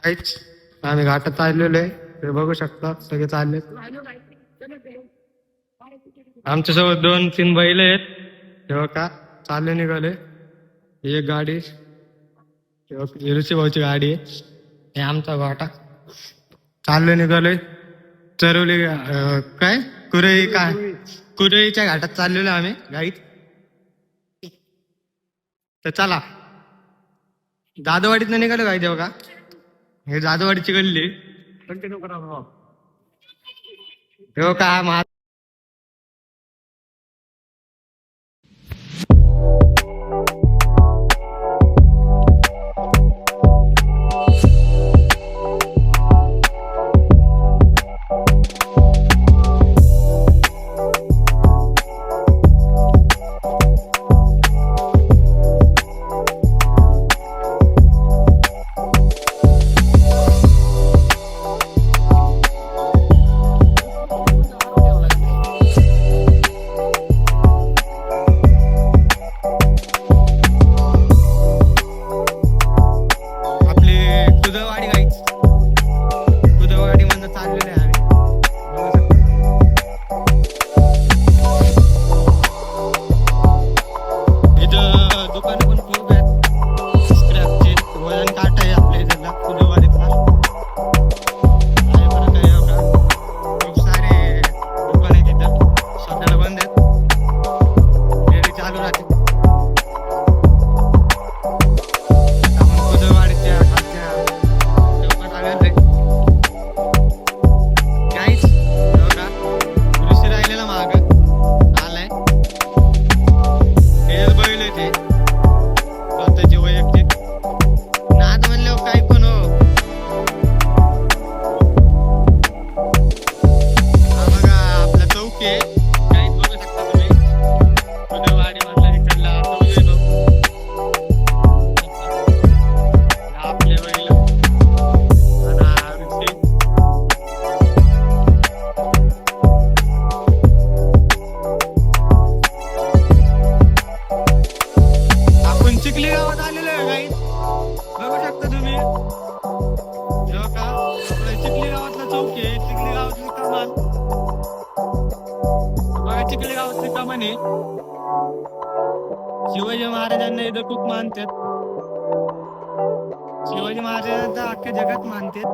काहीच आम्ही घाटात चाललेलो आहे, ते बघू शकता सगळे चालले. आमच्यासोबत 2-3 बैल आहेत, तेव्हा का चालले निघाले. एक गाडी ऋषी भाऊची गाडी आहे, हे आमचा घाटा चालले निघालोय. चरवली काय कुरई काय कुरईच्या घाटात चाललेलो आम्ही गाईत. तर चला जाधववाडीत निघालो काय तेव्हा का हे जाधववाडीची गल्ली कंटिन्यू करा तेव्हा का. चिखली गावातली कमानी शिवाजी महाराजांना इथं खूप मानतात. शिवाजी महाराजांना अख्ख्या जगात मानतात,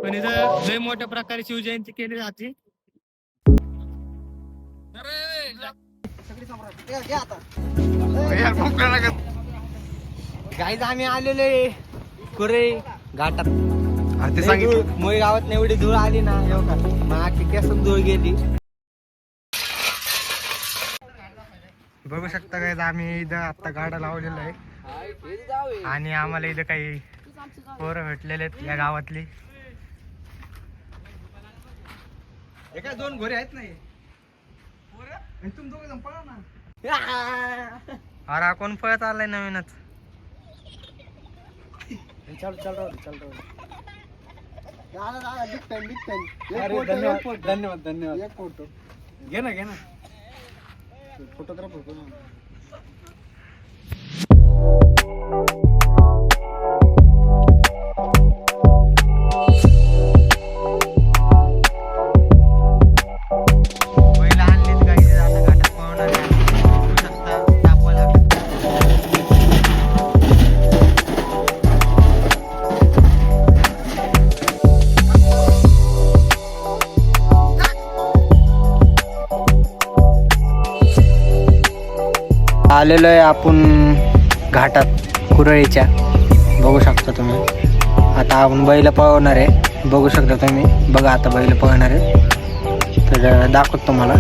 पण इथं लय मोठ्या प्रकारे शिवजयंती केली जाते. गाईज आम्ही आलेलो आहे कुरई घाटात. मोई गावात एवढी धूळ आली ना मग केस धूळ गेली. बघू शकता काय आम्ही इथं आता गाडा लावलेला आहे आणि आम्हाला इथं काही पोरं भेटलेले आहेत या गावातली. एका 2 घोडे आहेत नाही तुम्ही 2 जण पळा ना. अरे कोण पळत आलाय नवीनच. धन्यवाद धन्यवाद. एक फोटो घे ना फोटोग्राफर कोण आलेलो आहे आपण घाटात कुरळीच्या. बघू शकता तुम्ही. आता आपण बैल पळवणार आहे. बघू शकता तुम्ही. बघा आता बैल पळवणार आहे तर दाखवतो तुम्हाला.